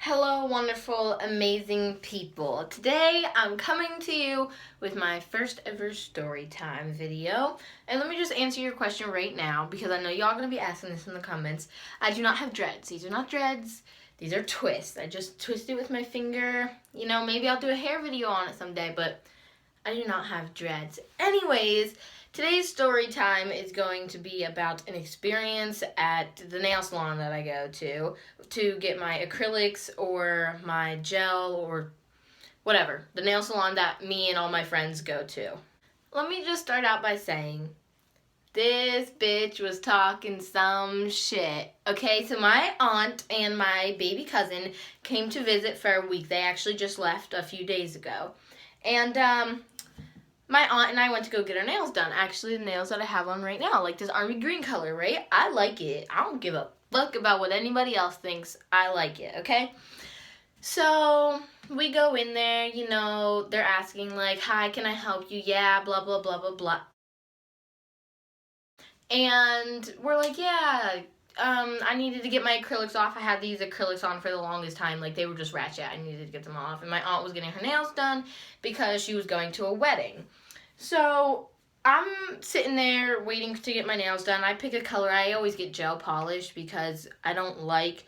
Hello, wonderful, amazing people. Today, I'm coming to you with my first ever story time video. And let me just answer your question right now, because I know y'all are going to be asking this in the comments. I do not have dreads. These are not dreads. These are twists. I just twist it with my finger. You know, maybe I'll do a hair video on it someday, but I do not have dreads. Anyways, today's story time is going to be about an experience at the nail salon that I go to get my acrylics or my gel or whatever. The nail salon that me and all my friends go to. Let me just start out by saying, this bitch was talking some shit. Okay, so my aunt and my baby cousin came to visit for a week. They actually just left a few days ago. And, my aunt and I went to go get our nails done. Actually, the nails that I have on right now, like this army green color, right? I like it. I don't give a fuck about what anybody else thinks. I like it, okay? So, we go in there, you know, they're asking like, hi, can I help you? Yeah, blah, blah, blah, blah, blah. And we're like, yeah, I needed to get my acrylics off. I had these acrylics on for the longest time. Like, they were just ratchet. I needed to get them off. And my aunt was getting her nails done because she was going to a wedding. So, I'm sitting there waiting to get my nails done. I pick a color. I always get gel polish because I don't like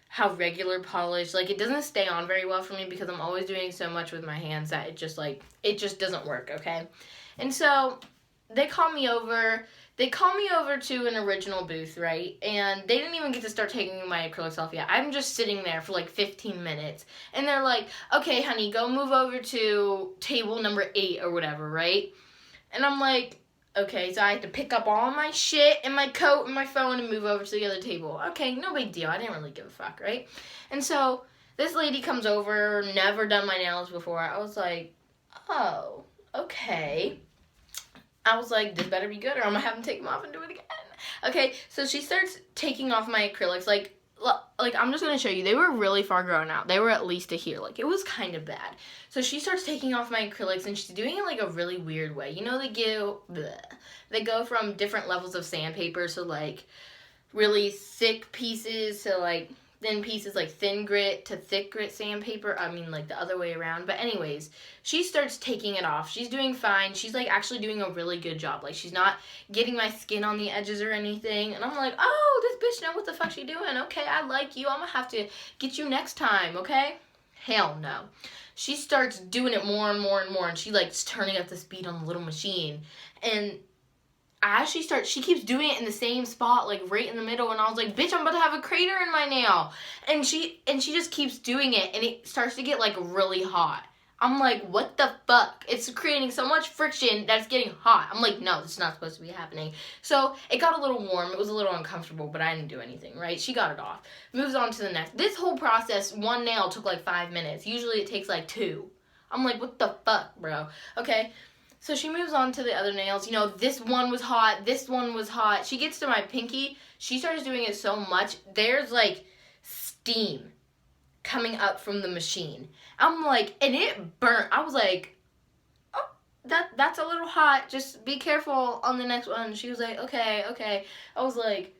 how regular polish, like, it doesn't stay on very well for me because I'm always doing so much with my hands that it just doesn't work, okay? And so, they call me over to an original booth, right? And they didn't even get to start taking my acrylics off yet. I'm just sitting there for like 15 minutes. And they're like, okay, honey, go move over to table number 8 or whatever, right? And I'm like, okay, so I had to pick up all my shit and my coat and my phone and move over to the other table. Okay, no big deal. I didn't really give a fuck, right? And so this lady comes over, never done my nails before. I was like, oh, okay. I was like, this better be good or I'm gonna have them take them off and do it again. Okay, so she starts taking off my acrylics. Like I'm just gonna show you. They were really far grown out. They were at least to here. Like, it was kind of bad. So she starts taking off my acrylics and she's doing it like a really weird way. You know, they go from different levels of sandpaper. So like really thick pieces to like thin pieces, like thin grit to thick grit sandpaper. I mean, like the other way around. But anyways, she starts taking it off. She's doing fine. She's like actually doing a really good job. Like, she's not getting my skin on the edges or anything. And I'm like, oh, this bitch know what the fuck she doing. Okay, I like you. I'm gonna have to get you next time, okay? Hell no. She starts doing it more and more and more. And she likes turning up the speed on the little machine. And as she keeps doing it in the same spot, like right in the middle, and I was like, bitch, I'm about to have a crater in my nail. And she just keeps doing it, and it starts to get like really hot. I'm like, what the fuck? It's creating so much friction that it's getting hot. I'm like, no, this is not supposed to be happening. So it got a little warm. It was a little uncomfortable, but I didn't do anything, right? She got it off. Moves on to the next. This whole process, one nail took like 5 minutes. Usually it takes like 2. I'm like, what the fuck, bro? Okay. So she moves on to the other nails. You know, this one was hot. This one was hot. She gets to my pinky. She starts doing it so much. There's, like, steam coming up from the machine. I'm like, and it burnt. I was like, oh, that's a little hot. Just be careful on the next one. She was like, okay. I was like,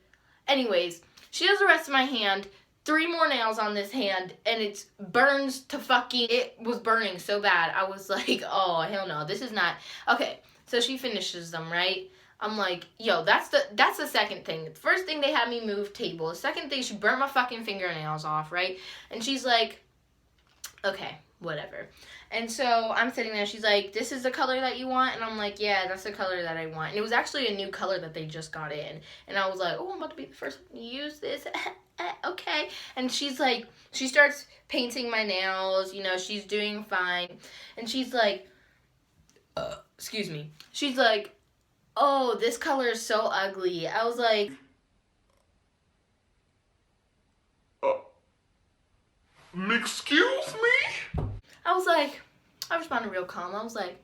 anyways, she does the rest of my hand. 3 more nails on this hand, and it burns to fucking, it was burning so bad. I was like, oh, hell no, this is not, okay, so she finishes them, right? I'm like, yo, that's the second thing. The first thing, they had me move table. The second thing, she burnt my fucking fingernails off, right? And she's like, okay, whatever. And so I'm sitting there, she's like, this is the color that you want? And I'm like, yeah, that's the color that I want. And it was actually a new color that they just got in. And I was like, oh, I'm about to be the first one to use this. Okay. And she's like, she starts painting my nails, you know, she's doing fine. And she's like, excuse me. She's like, oh, this color is so ugly. I was like, excuse me? I responded real calm. I was like,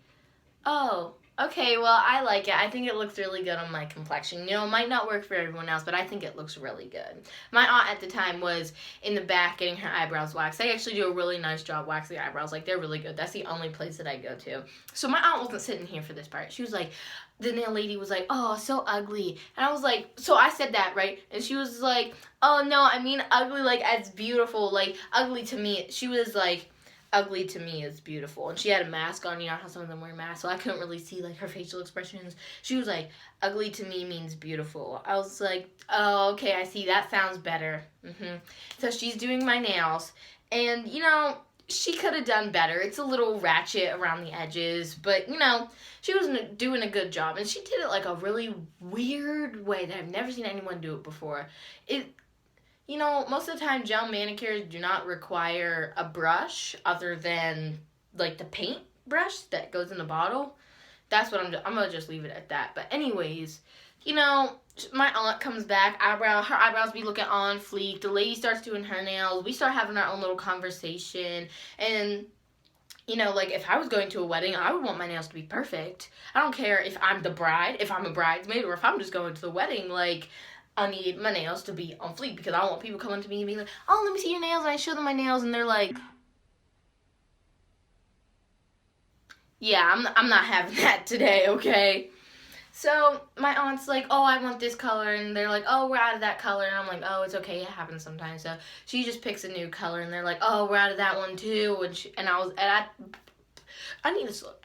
oh, Okay, well, I like it. I think it looks really good on my complexion. You know, it might not work for everyone else, but I think it looks really good. My aunt at the time was in the back getting her eyebrows waxed. They actually do a really nice job waxing the eyebrows. Like, they're really good. That's the only place that I go to. So my aunt wasn't sitting here for this part. She was like, the nail lady was like, oh, so ugly. And I was like, so I said that, right? And she was like, oh, no, I mean ugly like as beautiful. Like, ugly to me. She was like, ugly to me is beautiful. And she had a mask on. You know how some of them wear masks, so I couldn't really see like her facial expressions. She was like, ugly to me means beautiful. I was like, oh, okay, I see. That sounds better. So she's doing my nails, and you know, she could have done better. It's a little ratchet around the edges, but you know, she was doing a good job, and she did it like a really weird way that I've never seen anyone do it before. You know, most of the time, gel manicures do not require a brush other than, like, the paint brush that goes in the bottle. That's what I'm going to just leave it at that. But anyways, you know, my aunt comes back, her eyebrows be looking on fleek. The lady starts doing her nails. We start having our own little conversation. And, you know, like, if I was going to a wedding, I would want my nails to be perfect. I don't care if I'm the bride, if I'm a bridesmaid, or if I'm just going to the wedding, like, I need my nails to be on fleek because I don't want people coming to me and being like, oh, let me see your nails, and I show them my nails, and they're like, yeah, I'm not having that today, okay? So my aunt's like, oh, I want this color, and they're like, oh, we're out of that color, and I'm like, oh, it's okay, it happens sometimes. So she just picks a new color, and they're like, oh, we're out of that one too, I need to slow down.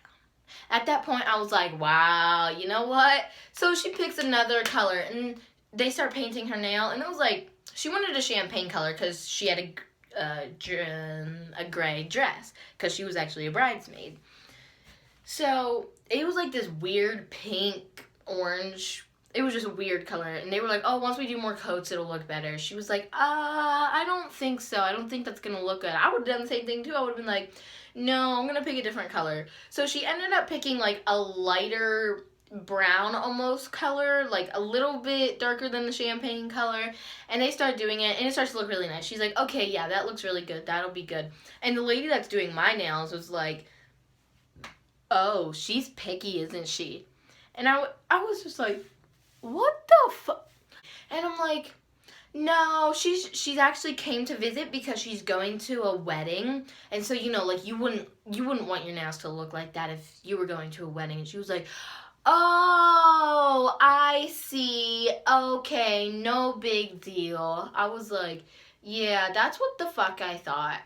At that point, I was like, wow, you know what? So she picks another color, and they start painting her nail, and it was like, she wanted a champagne color because she had a gray dress because she was actually a bridesmaid. So it was like this weird pink, orange. It was just a weird color, and they were like, oh, once we do more coats, it'll look better. She was like, I don't think so. I don't think that's going to look good. I would have done the same thing, too. I would have been like, no, I'm going to pick a different color. So she ended up picking, like, a lighter brown almost color, like a little bit darker than the champagne color, and they start doing it, and it starts to look really nice. She's like, okay, yeah, that looks really good. That'll be good. And the lady that's doing my nails was like, oh, she's picky, isn't she? And I was just like, what the fuck? And I'm like, no, she's actually came to visit because she's going to a wedding, and so, you know, like, you wouldn't want your nails to look like that if you were going to a wedding. And she was like, oh, I see. Okay, no big deal. I was like, yeah, that's what the fuck I thought.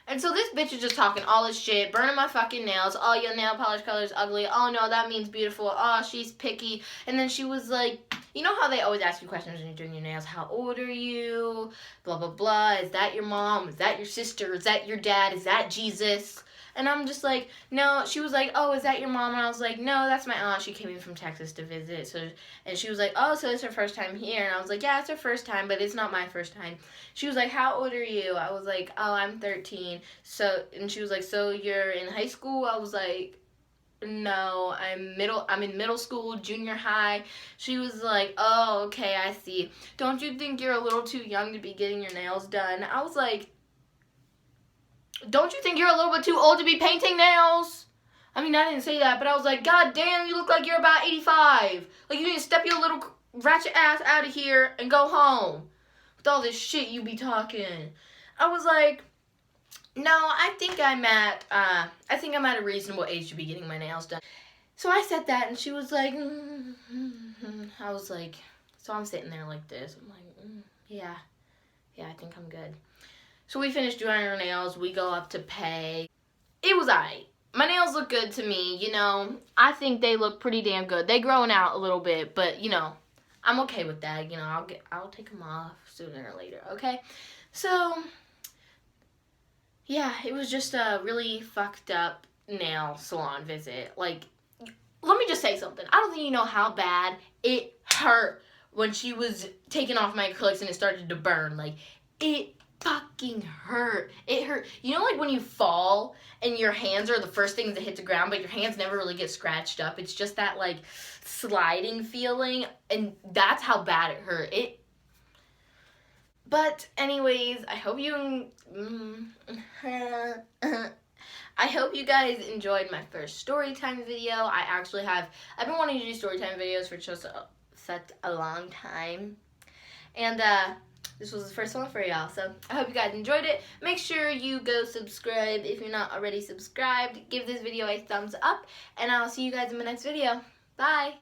And so this bitch is just talking all this shit, burning my fucking nails. Oh, your nail polish color is ugly. Oh, no, that means beautiful. Oh, she's picky. And then she was like, you know how they always ask you questions when you're doing your nails? How old are you? Blah, blah, blah. Is that your mom? Is that your sister? Is that your dad? Is that Jesus? And I'm just like, no. She was like, oh, is that your mom? And I was like, no, that's my aunt. She came in from Texas to visit. So, and she was like, oh, so it's her first time here. And I was like, yeah, it's her first time, but it's not my first time. She was like, how old are you? I was like, oh, I'm 13. So, and she was like, so you're in high school? I was like, no, I'm in middle school, junior high. She was like, oh, okay, I see. Don't you think you're a little too young to be getting your nails done? I was like, don't you think you're a little bit too old to be painting nails? I mean, I didn't say that, but I was like, God damn, you look like you're about 85. Like, you need to step your little ratchet ass out of here and go home with all this shit you be talking. I was like, no, I think I'm at a reasonable age to be getting my nails done. So I said that, and she was like, I was like, so I'm sitting there like this. I'm like, yeah, I think I'm good. So we finished doing our nails. We go up to pay. It was alright. My nails look good to me, you know. I think they look pretty damn good. They growing out a little bit, but, you know, I'm okay with that. You know, I'll take them off sooner or later, okay? So, yeah, it was just a really fucked up nail salon visit. Like, let me just say something. I don't think you know how bad it hurt when she was taking off my acrylics and it started to burn. Like, it fucking hurt. It hurt. You know, like when you fall and your hands are the first things that hit the ground, but your hands never really get scratched up. It's just that, like, sliding feeling, and that's how bad it hurt. But anyways, I hope you I hope you guys enjoyed my first story time video. I've been wanting to do story time videos for just such a long time. And this was the first one for y'all. So I hope you guys enjoyed it. Make sure you go subscribe if you're not already subscribed. Give this video a thumbs up. And I'll see you guys in my next video. Bye.